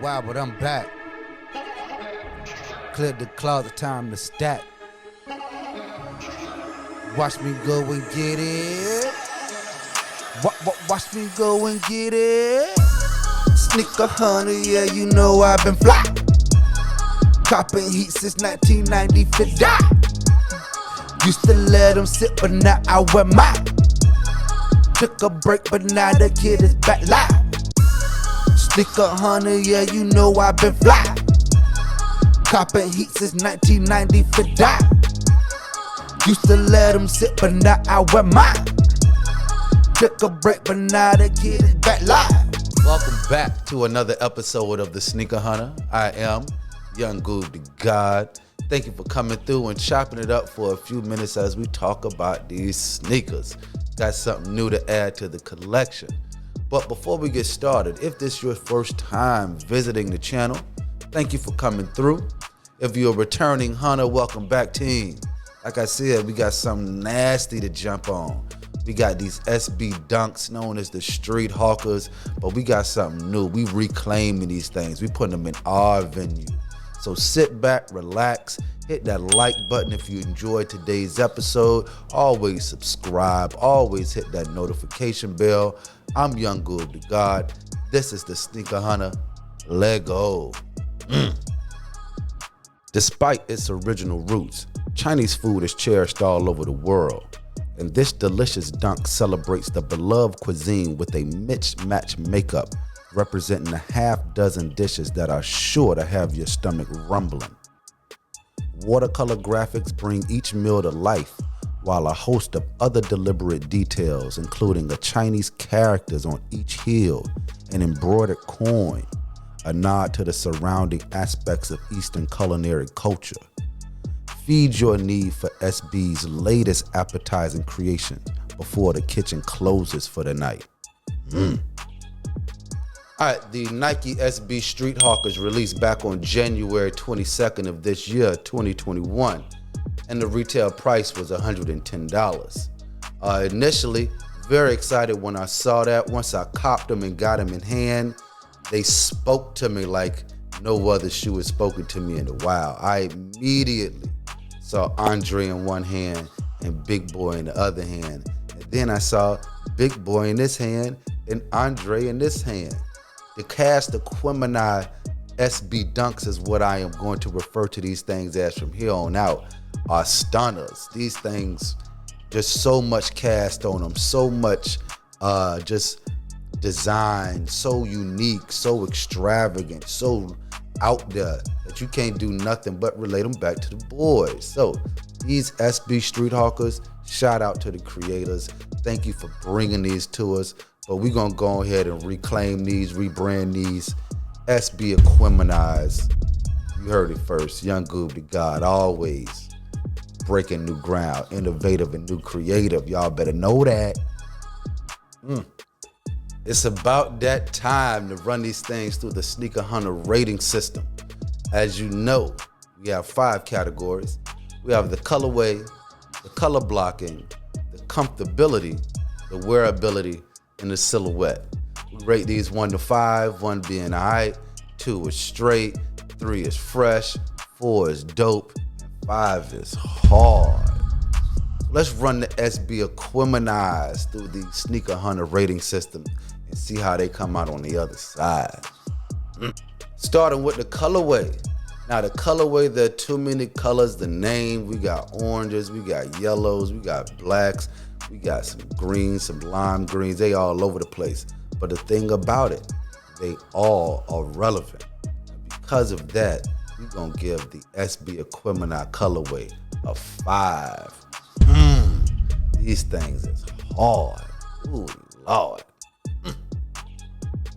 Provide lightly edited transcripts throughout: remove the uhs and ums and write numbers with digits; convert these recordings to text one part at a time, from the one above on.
Wow, but I'm back. Cleared the closet, time to stack. Watch me go and get it. Watch me go and get it. Sneaker hunter, yeah, you know I've been fly. Copping heat since 1990 for die. Used to let them sit, but now I wear mine. Took a break, but now the kid is back live. Sneaker hunter, yeah, you know I've been fly. Copping heat since 1990 for die. Used to let them sit, but now I wear mine. Took a break, but now the kid is back live. Welcome back to another episode of the Sneaker Hunter. I am Young Goob the God. Thank you for coming through and chopping it up for a few minutes as we talk about these sneakers. Got something new to add to the collection. But before we get started, if this is your first time visiting the channel, thank you for coming through. If you're a returning hunter, welcome back, team. Like I said, we got something nasty to jump on. We got these SB Dunks known as the Street Hawkers, but we got something new. We reclaiming these things. We putting them in our venue. So sit back, relax, hit that like button if you enjoyed today's episode. Always subscribe, always hit that notification bell. I'm Young Goob the God. This is the Sneaker Hunter. Let go. Despite its original roots, Chinese food is cherished all over the world. And this delicious dunk celebrates the beloved cuisine with a mixed-match makeup representing a half dozen dishes that are sure to have your stomach rumbling. Watercolor graphics bring each meal to life, while a host of other deliberate details, including the Chinese characters on each heel, an embroidered coin, a nod to the surrounding aspects of Eastern culinary culture. Feed your need for SB's latest appetizing creation before the kitchen closes for the night. All right, the Nike SB Street Hawkers released back on January 22nd of this year, 2021, and the retail price was $110. Initially, very excited when I saw that. Once I copped them and got them in hand, they spoke to me like no other shoe has spoken to me in a while. I immediately saw Andre in one hand and Big Boy in the other hand. And then I saw Big Boy in this hand and Andre in this hand. The cast of Aquemini SB Dunks is what I am going to refer to these things as from here on out, are stunners. These things, just so much cast on them, so much just design, so unique, so extravagant, so out there that you can't do nothing but relate them back to the boys. So these SB Street Hawkers, shout out to the creators. Thank you for bringing these to us. But we're going to go ahead and reclaim these, rebrand these SB Aquemini. You heard it first. Young Goob the God, always breaking new ground, innovative and new creative. Y'all better know that. It's about that time to run these things through the Sneaker Hunter rating system. As you know, we have 5 categories. We have the colorway, the color blocking, the comfortability, the wearability, and the silhouette. We rate these 1 to 5, 1 being alright, 2 is straight, 3 is fresh, 4 is dope, and 5 is hard. Let's run the SB Aquemini through the Sneaker Hunter rating system and see how they come out on the other side. Starting with the colorway. Now the colorway, there are too many colors. The name, we got oranges, we got yellows, we got blacks, we got some greens, some lime greens. They all over the place. But the thing about it, they all are relevant. And because of that, we're gonna give the SB Aquemini colorway a 5. These things is hard. Ooh, Lord.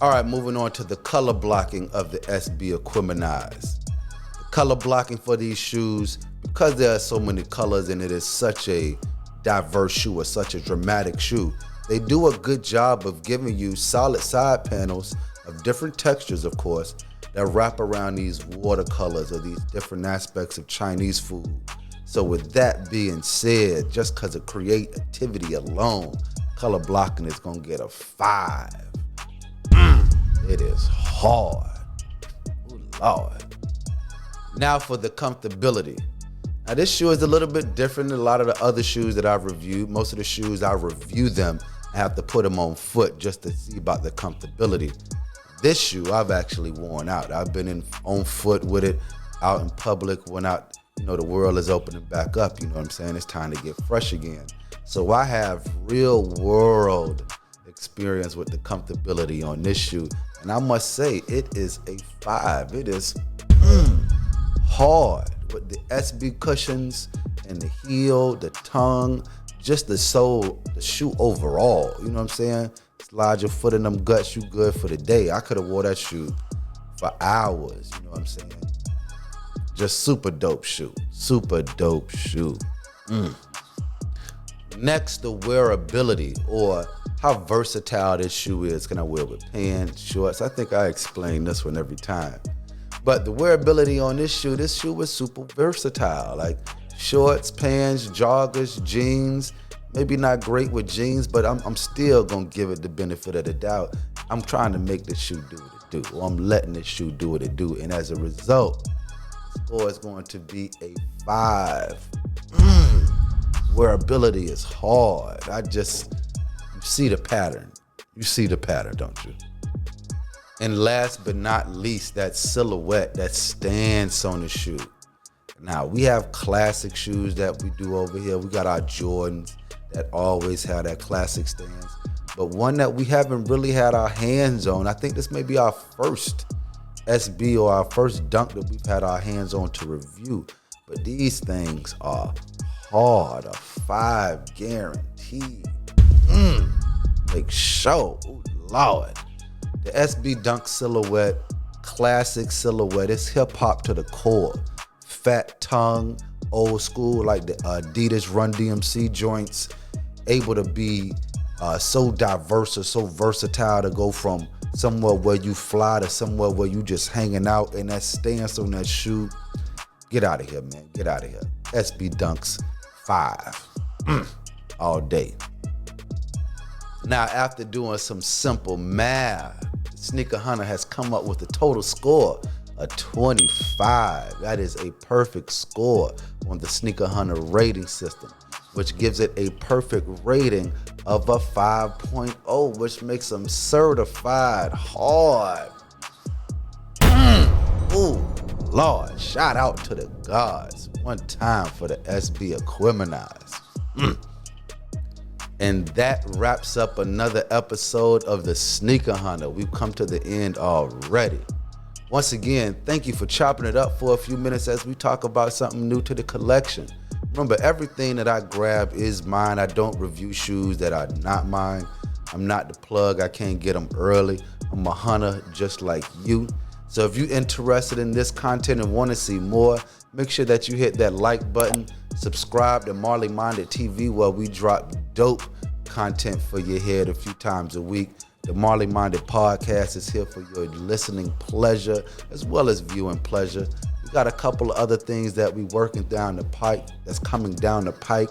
All right, moving on to the color blocking of the SB Aquemini. The color blocking for these shoes, because there are so many colors and it is such a diverse shoe or such a dramatic shoe, they do a good job of giving you solid side panels of different textures, of course, that wrap around these watercolors or these different aspects of Chinese food. So with that being said, just because of creativity alone, color blocking is gonna get a 5. It is hard. Lord. Now for the comfortability. Now this shoe is a little bit different than a lot of the other shoes that I've reviewed. Most of the shoes I review them, I have to put them on foot just to see about the comfortability. This shoe I've actually worn out. I've been on foot with it, out in public when the world is opening back up. You know what I'm saying? It's time to get fresh again. So I have real world experience with the comfortability on this shoe. And I must say, it is a 5. It is hard with the SB cushions and the heel, the tongue, just the sole, the shoe overall. You know what I'm saying? Slide your foot in them guts, you good for the day. I could have wore that shoe for hours. You know what I'm saying? Just super dope shoe. Super dope shoe. Next, the wearability, or how versatile this shoe is. Can I wear it with pants, shorts? I think I explain this one every time. But the wearability on this shoe was super versatile. Like shorts, pants, joggers, jeans. Maybe not great with jeans, but I'm still gonna give it the benefit of the doubt. I'm trying to make this shoe do what it do. Or I'm letting this shoe do what it do. And as a result, the score is going to be a 5. Wearability is hard. You see the pattern. You see the pattern, don't you? And last but not least, that silhouette, that stance on the shoe. Now, we have classic shoes that we do over here. We got our Jordans that always have that classic stance. But one that we haven't really had our hands on, I think this may be our first SB or our first dunk that we've had our hands on to review. But these things are hard, a 5 guaranteed. Make sure, oh Lord. The SB Dunk silhouette, classic silhouette. It's hip hop to the core. Fat tongue, old school, like the Adidas Run DMC joints. Able to be so diverse or so versatile to go from somewhere where you fly to somewhere where you just hanging out, and that stance on that shoe. Get out of here, man. Get out of here. SB Dunks 5. All day. Now, after doing some simple math, Sneaker Hunter has come up with a total score of 25. That is a perfect score on the Sneaker Hunter rating system, which gives it a perfect rating of a 5.0, which makes them certified hard. Ooh, Lord, shout out to the gods. One time for the SB Aquemini. And that wraps up another episode of the Sneaker Hunter. We've come to the end already. Once again, thank you for chopping it up for a few minutes as we talk about something new to the collection. Remember, everything that I grab is mine. I don't review shoes that are not mine. I'm not the plug. I can't get them early. I'm a hunter just like you. So if you're interested in this content and want to see more, make sure that you hit that like button. Subscribe to Marleyminded TV, where we drop dope content for your head a few times a week. The Marleyminded podcast is here for your listening pleasure as well as viewing pleasure. We got a couple of other things that we working down the pike, that's coming down the pike.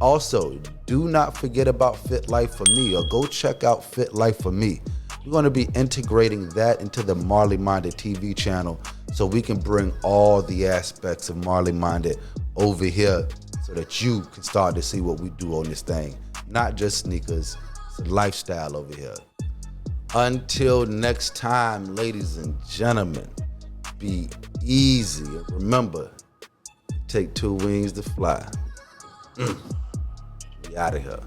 Also, do not forget about Fit Life for Me, or go check out Fit Life for Me. We're going to be integrating that into the Marleyminded TV channel so we can bring all the aspects of Marleyminded over here so that you can start to see what we do on this thing. Not just sneakers, it's a lifestyle over here. Until next time, ladies and gentlemen, be easy. And remember, take 2 wings to fly. We out of here.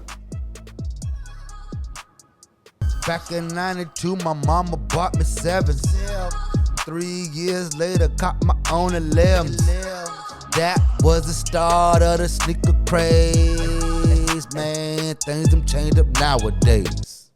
Back in 92, my mama bought me 7. 3 years later, caught my own 11. That was the start of the sneaker craze, man. Things them changed up nowadays.